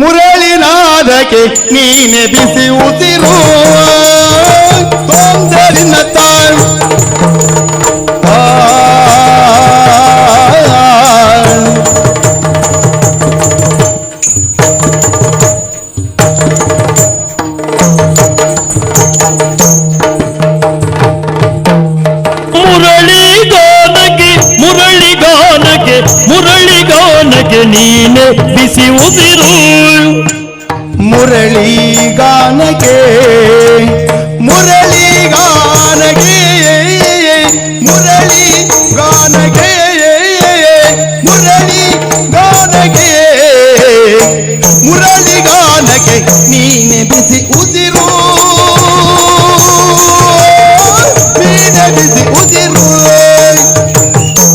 ಮುರಳಿನಾದಕ್ಕೆ ನೀನೆ ಬಿಸಿ ಉಸಿರು ತೊಂದರಿನ ತಾಳು ಮುರಳಿಗಾನಕ್ಕೆ ನೀನೆ ಬಿಸಿ ಉಸಿರು ಮುರಳಿಗಾನಕ್ಕೆ ಮುರಳಿಗಾನಕ್ಕೆ ಮುರಳಿಗಾನಕ್ಕೆ ಮುರಳಿಗಾನಕ್ಕೆ ಮುರಳಿಗಾನಕ್ಕೆ ನೀನೆ ಬಿಸಿ ಉಸಿರು ನೀನೆ ಬಿಸಿ ಉಸಿರು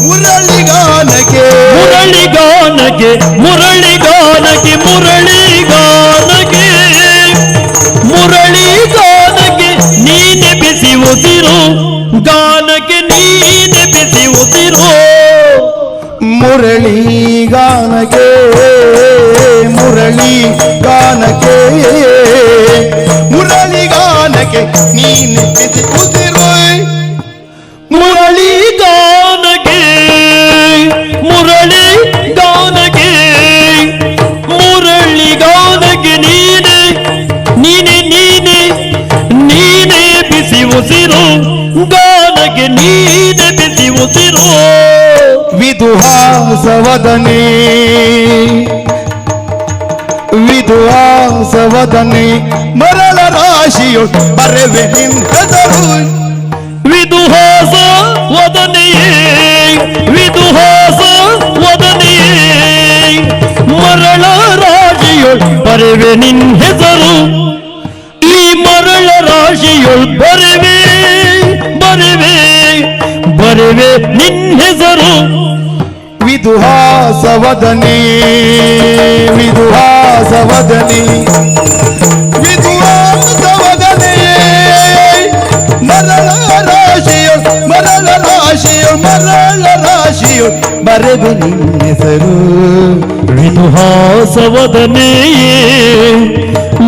ಮುರಳಿಗಾನಕ್ಕೆ ಮುರಳಿಗಾನಕ್ಕೆ ಮುರಳಿಗಾನಕ್ಕೆ ಮುರಳಿಗಾನಕ್ಕೆ ಮುರಳಿಗಾನಕ್ಕೆ ನೀನೆ ಬಿಸಿ ಉಸಿರು ಗಾನಕ್ಕೆ ನೀನೆ ಬಿಸಿ ಉಸಿರು ಮುರಳಿಗಾನಕ್ಕೆ ಮುರಳಿಗಾನಕ್ಕೆ ಮುರಳಿಗಾನಕ್ಕೆ ನೀನೆ ಬಿಸಿ ಉಸಿರು ಮುರಳಿಗಾನಕ್ಕೆ ಮುರಳಿಗಾನಕ್ಕೆ ಮುರಳಿಗಾನಕ್ಕೆ ನೀನೆ ನೀನೆ ನೀನೆ ನೀನೆ ಬಿಸಿ ಉಸಿರು ಗಾನಕ್ಕೆ ನೀನೆ ಬಿಸಿ ಉಸಿರು ವಿದುಹಾಸವದನೆ ವಿದುಹಾಸವದನೆ ಮರಳ ರಾಶಿಯು ಬರೆವೆ ನಿಂತದರು ವಿದುಹಾಸ ವದನೆಯೇ ವಿದುಹಾಸ ವದನೆಯೇ ಮರಳ ರಾಶಿಯೊಳ್ ಬರೆವೆ ನಿನ್ ಹೆಸರು ಈ ಮರಳ ರಾಶಿಯೊಳ್ ಬರೆವೆ ಬರೆವೆ ಬರೆವೆ ನಿನ್ ಹೆಸರು ವಿದುಹಾಸವದನೆ ವಿದುಹಾಸವದನೆ ವಿದುಹಾಸವದನೆ ಮರಳ ರಾಶಿಯು ಮರಳ ರಾಶಿಯು ಮರಳ ರಾಶಿಯು ಬರೆದು ನಿನ್ನ ಹೆಸರು ವಿದುಹಾಸವದನೆಯೇ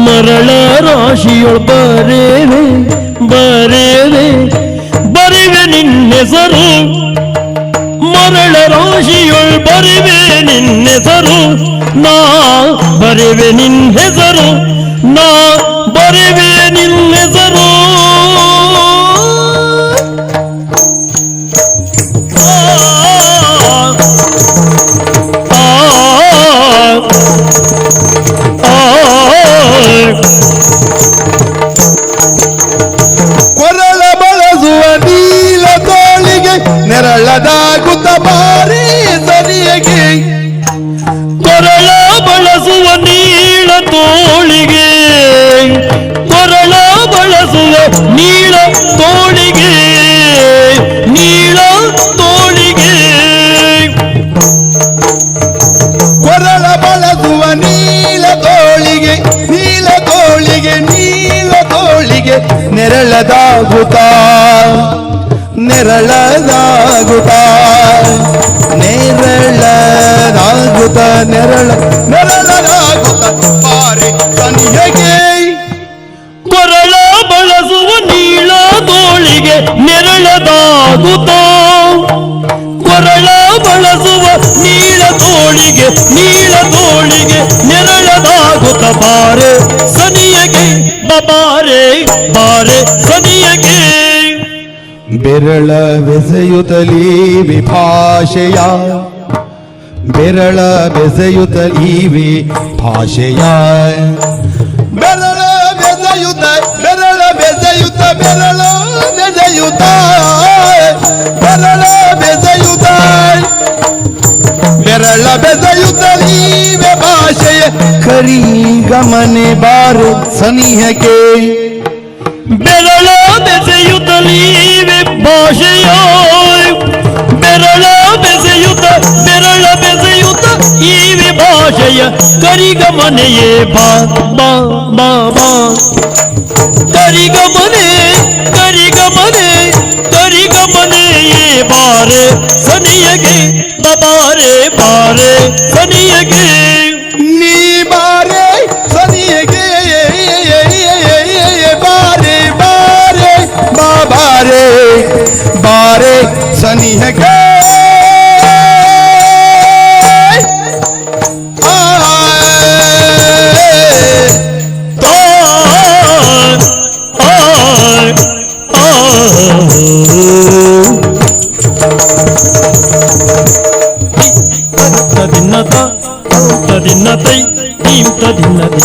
ಮರಳ ರಾಶಿಯೊಳ್ ಬರೆವೆ ಬರೆವೆ ಬರೆವೆ ನಿನ್ನ ಹೆಸರು ಮರಳ ರಾಶಿಯೊಳ್ ಬರೆವೆ ನಿನ್ನ ಹೆಸರು ನಾ ಬರೆವೆ ನಿನ್ನ ಹೆಸರು ನಾ ಬರೆವೆ ನಿನ್ನ ಹೆಸರು ಕೊರಳ ಬಳಸುವ ನೀಲ ತೋಳಿಗೆ ನೆರಳದಾಗುತ್ತ ಬಾರಿ ಸರಿಯಗೆ ಕೊರಳ ಬಳಸುವ ನೀಳ ತೋಳಿಗೆ ಕೊರಳ ಬಳಸುವ ನೀಳ ತೋಳಿಗೆ ನೀಳ ತೋಳಿಗೆ ಕೊರಳ ಬಳಸುವ ನೀಲ ತೋಳಿಗೆ ನೀಲ ತೋಳಿಗೆ ನೀಲ ತೋಳಿಗೆ ನೆರಳದಾಗುತ್ತ ನೆರಳದಾಗುತ್ತ ನೆರಳದಾಗುತ್ತ ನೆರಳದಾಗುತ್ತ ಬಾರಿ ಸನಿಹಗೆ ಕೊರಳ ಬಳಸುವ ನೀಳ ತೋಳಿಗೆ ನೆರಳದಾಗುತ್ತ ಕೊರಳ ಬಳಸುವ ನೀಳ ತೋಳಿಗೆ ನೆರಳದಾಗುತ್ತ ಬಾರೆ ಸನಿಯಗೆ ಬಾರೆ ಬಾರೆ ಸನಿಯಗೆ ಬೆರಳ ಬೆಸೆಯುತ್ತಲೀ ವಿಭಾಷೆಯ ಬೆರಳ ಬೆಸೆಯುತ್ತಲೀ ವಿಭಾಷೆಯ ಬೆರಳ ಬೆಸೆಯುತ್ತ ಬೆರಳ ಬೆಸೆಯುತ್ತ ಬೆರಳ ಬೆಸೆಯುತ್ತ ಬೆರಳ ಬೆಸೆಯುತ್ತ ಬೆರಳ ಬೆಸೆಯುತ್ತಲೀ ಭಾಷೆಯ ಕರಿ ಗಮನೆ ಬಾರು ಸನಿಹಕ್ಕೆ ಬೆರಳ ಬೆಸೆಯುತ್ತಲೀವೆ ಭಾಷೆಯ ಬೆರಳ ಬೆಸೆಯುತ್ತ ಈವೆ ಭಾಷೆಯ ಕರಿಗಮನೆಯೇ ಬಾ ಬಾ ಬಾ ಬಾ ಕರಿಗಮನೆ ಕರಿಗಮನೆ ಕರಿಗಮನೆಯೇ ಬಾರೆ ಸನಿಯಗೆ ಬಾರೆ ಬಾರೆ ಸನಿಯಗೆ ನೀ ಬಾರೆ ತದಿನ್ನ ತೈ ತೀಂ ತದಿನ್ನ ತೈ.